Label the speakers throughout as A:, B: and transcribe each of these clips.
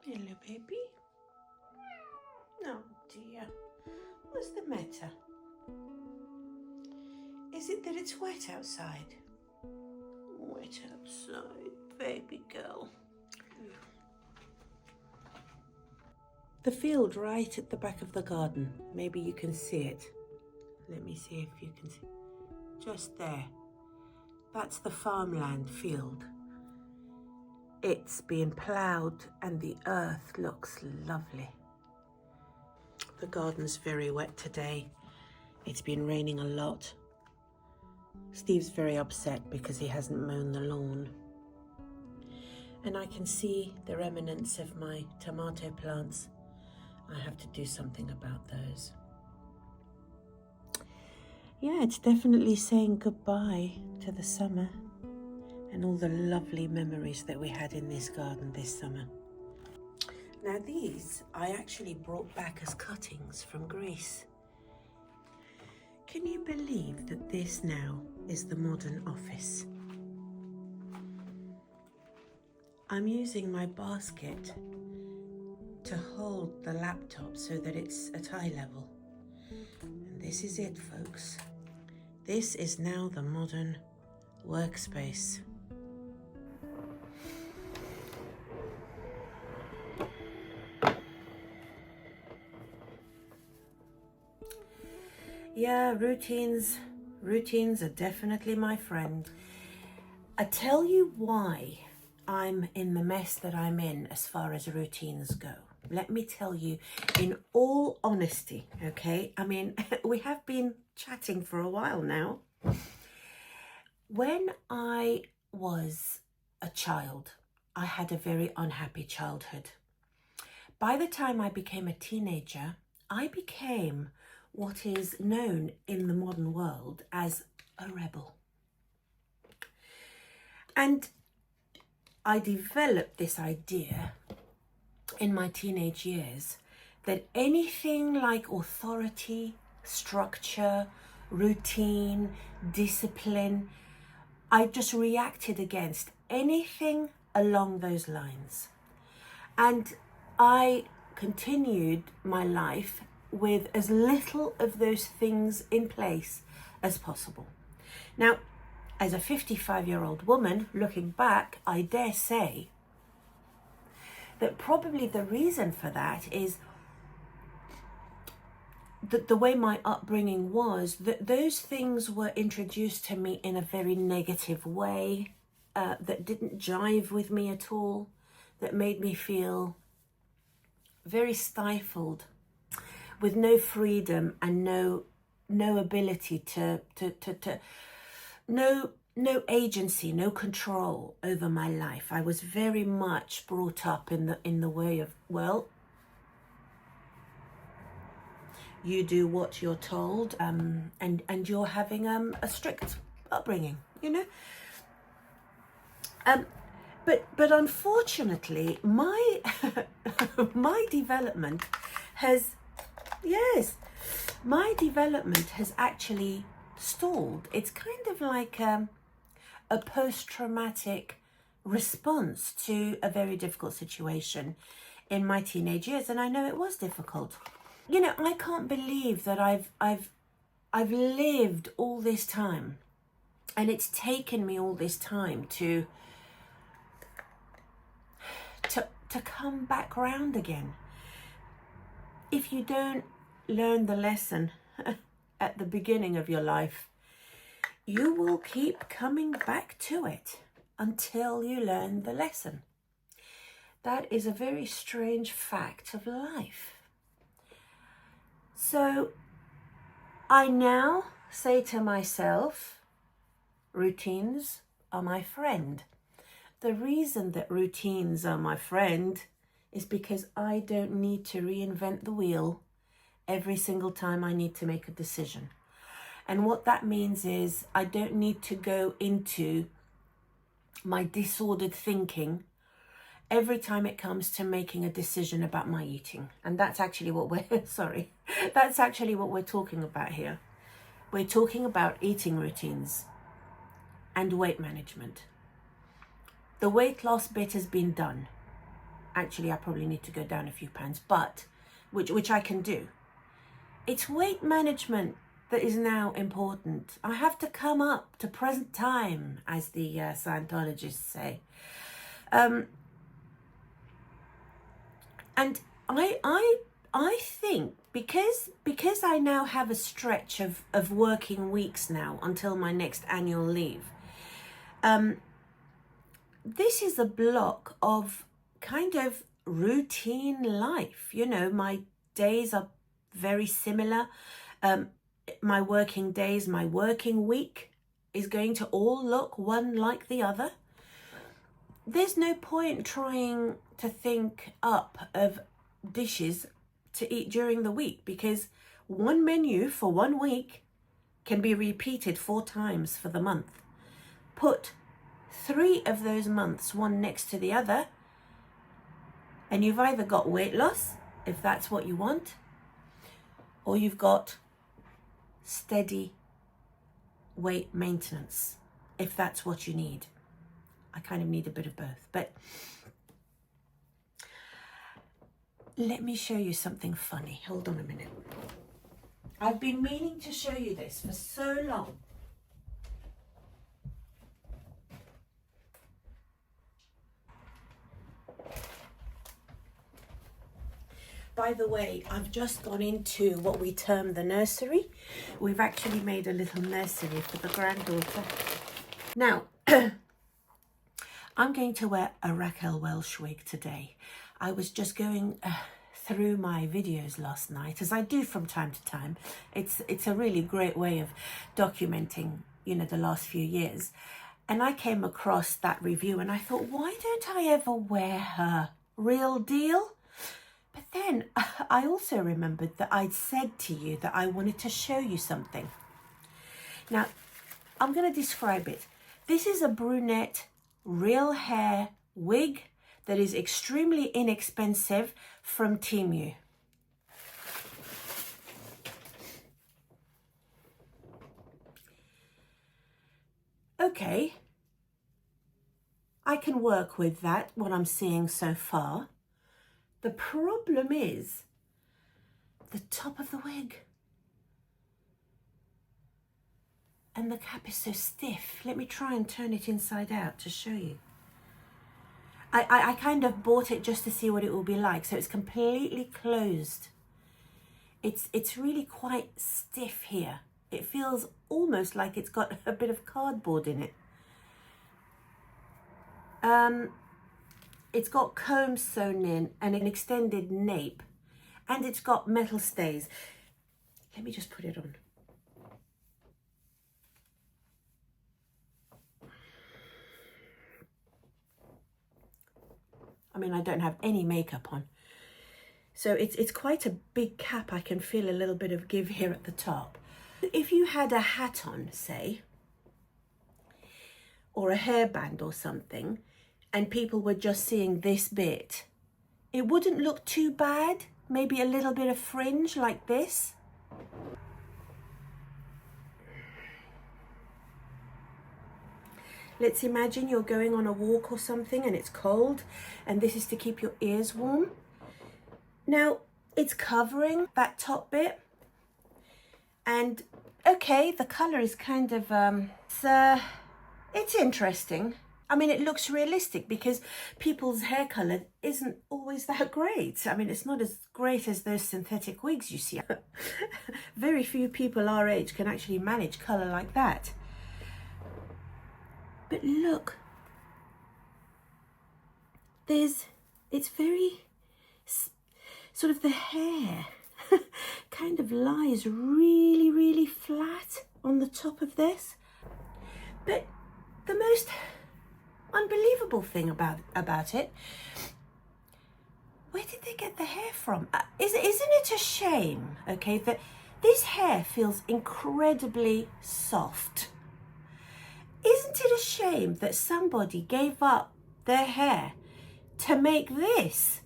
A: Hello, baby. Oh dear. What's the matter? Is it that it's wet outside? Wet outside, baby girl. The field right at the back of the garden. Maybe you can see it. Let me see if you can see. Just there. That's the farmland field. It's being ploughed and the earth looks lovely. The garden's very wet today. It's been raining a lot. Steve's very upset because he hasn't mown the lawn. And I can see the remnants of my tomato plants. I have to do something about those. Yeah, it's definitely saying goodbye to the summer and all the lovely memories that we had in this garden this summer. Now these I actually brought back as cuttings from Greece. Can you believe that this now is the modern office? I'm using my basket to hold the laptop so that it's at eye level. And this is it, folks. This is now the modern workspace. Yeah, routines are definitely my friend. I tell you why I'm in the mess that I'm in as far as routines go. Let me tell you in all honesty, okay? I mean, we have been chatting for a while now. When I was a child, I had a very unhappy childhood. By the time I became a teenager, I became what is known in the modern world as a rebel. And I developed this idea in my teenage years that anything like authority, structure, routine, discipline, I just reacted against anything along those lines. And I continued my life with as little of those things in place as possible. Now, as a 55-year-old woman, looking back, I dare say that probably the reason for that is that the way my upbringing was, that those things were introduced to me in a very negative way, that didn't jive with me at all, that made me feel very stifled, with no freedom and no ability no agency, no control over my life. I was very much brought up in the way of, well, you do what you're told, and you're having a strict upbringing, you know. But unfortunately, my my development has actually stalled. It's kind of like a post-traumatic response to a very difficult situation in my teenage years, and I know it was difficult. You know, I can't believe that I've lived all this time, and it's taken me all this time to come back round again. If you don't learn the lesson at the beginning of your life, you will keep coming back to it until you learn the lesson. That is a very strange fact of life. So I now say to myself, routines are my friend. The reason that routines are my friend is because I don't need to reinvent the wheel every single time I need to make a decision. And what that means is I don't need to go into my disordered thinking every time it comes to making a decision about my eating. And that's actually what we're talking about here. We're talking about eating routines and weight management. The weight loss bit has been done. Actually, I probably need to go down a few pounds, but which I can do. It's weight management that is now important. I have to come up to present time, as the Scientologists say. And I think because I now have a stretch of working weeks now until my next annual leave, this is a block of kind of routine life. You know, my days are very similar. My working days, my working week is going to all look one like the other. There's no point trying to think up of dishes to eat during the week, because one menu for 1 week can be repeated 4 times for the month. Put 3 of those months one next to the other, and you've either got weight loss, if that's what you want, or you've got steady weight maintenance, if that's what you need. I kind of need a bit of both, but let me show you something funny. Hold on a minute. I've been meaning to show you this for so long. By the way, I've just gone into what we term the nursery. We've actually made a little nursery for the granddaughter. Now, I'm going to wear a Raquel Welch wig today. I was just going through my videos last night, as I do from time to time. It's a really great way of documenting, you know, the last few years. And I came across that review and I thought, why don't I ever wear her Real Deal? But then I also remembered that I'd said to you that I wanted to show you something. Now, I'm going to describe it. This is a brunette real hair wig that is extremely inexpensive from Temu. Okay, I can work with that, what I'm seeing so far. The problem is the top of the wig. And the cap is so stiff. Let me try and turn it inside out to show you. I kind of bought it just to see what it will be like. So it's completely closed. It's really quite stiff here. It feels almost like it's got a bit of cardboard in it. It's got combs sewn in and an extended nape, and it's got metal stays. Let me just put it on. I mean, I don't have any makeup on. So it's quite a big cap. I can feel a little bit of give here at the top. If you had a hat on, say, or a hairband or something, and people were just seeing this bit, it wouldn't look too bad. Maybe a little bit of fringe like this. Let's imagine you're going on a walk or something and it's cold, and this is to keep your ears warm. Now, it's covering that top bit, and okay, the colour is kind of, it's interesting. I mean, it looks realistic because people's hair colour isn't always that great. I mean, it's not as great as those synthetic wigs you see. Very few people our age can actually manage colour like that. But look, it's very, sort of the hair kind of lies really, really flat on the top of this. But the most unbelievable thing about it, where did they get the hair from? Isn't it a shame, okay, that this hair feels incredibly soft? Isn't it a shame that somebody gave up their hair to make this?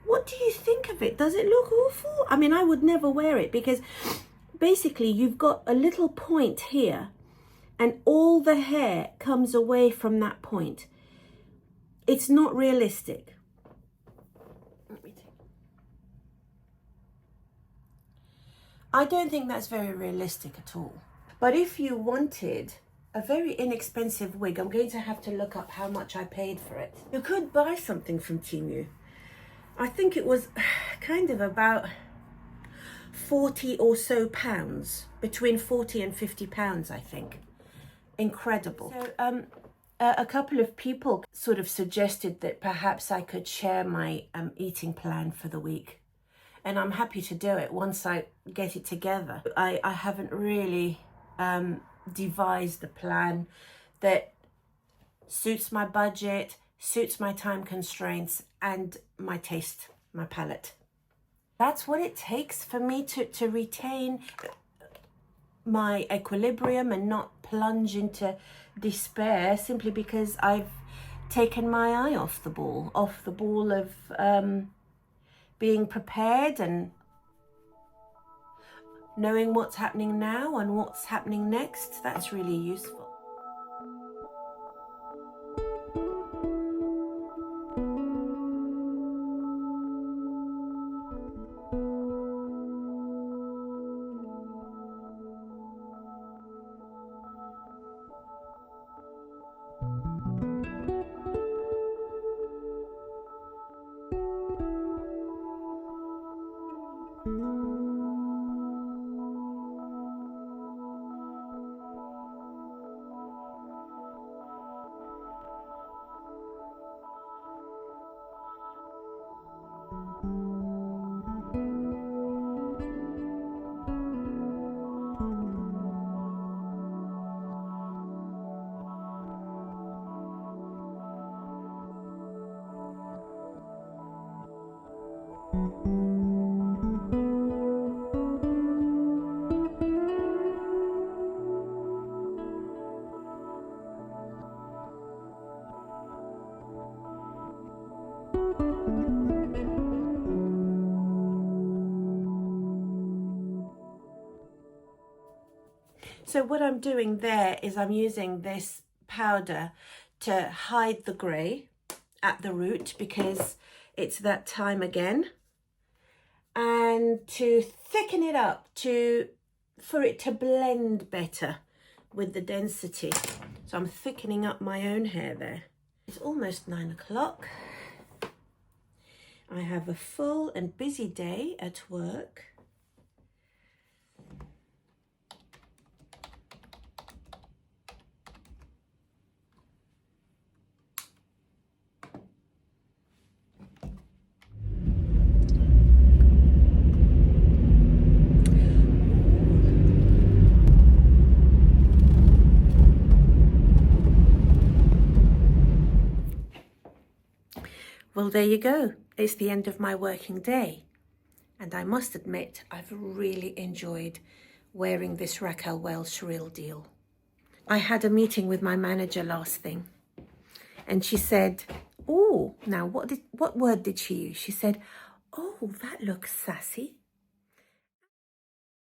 A: What do you think of it? Does it look awful? I mean, I would never wear it because basically you've got a little point here and all the hair comes away from that point. It's not realistic. I don't think that's very realistic at all. But if you wanted a very inexpensive wig, I'm going to have to look up how much I paid for it. You could buy something from Temu. I think it was kind of about 40 or so pounds, between 40 and 50 pounds, I think. Incredible. So, a couple of people sort of suggested that perhaps I could share my eating plan for the week. And I'm happy to do it once I get it together. I haven't really devised a plan that suits my budget, suits my time constraints, and my taste, my palate. That's what it takes for me to retain my equilibrium and not plunge into despair simply because I've taken my eye off the ball of being prepared and knowing what's happening now and what's happening next. That's really useful. So what I'm doing there is I'm using this powder to hide the grey at the root because it's that time again, and to thicken it up for it to blend better with the density. So I'm thickening up my own hair there. It's almost 9 o'clock. I have a full and busy day at work. Well, there you go. It's the end of my working day. And I must admit, I've really enjoyed wearing this Raquel Welch Real Deal. I had a meeting with my manager last thing, and she said, oh, now what word did she use? She said, oh, that looks sassy.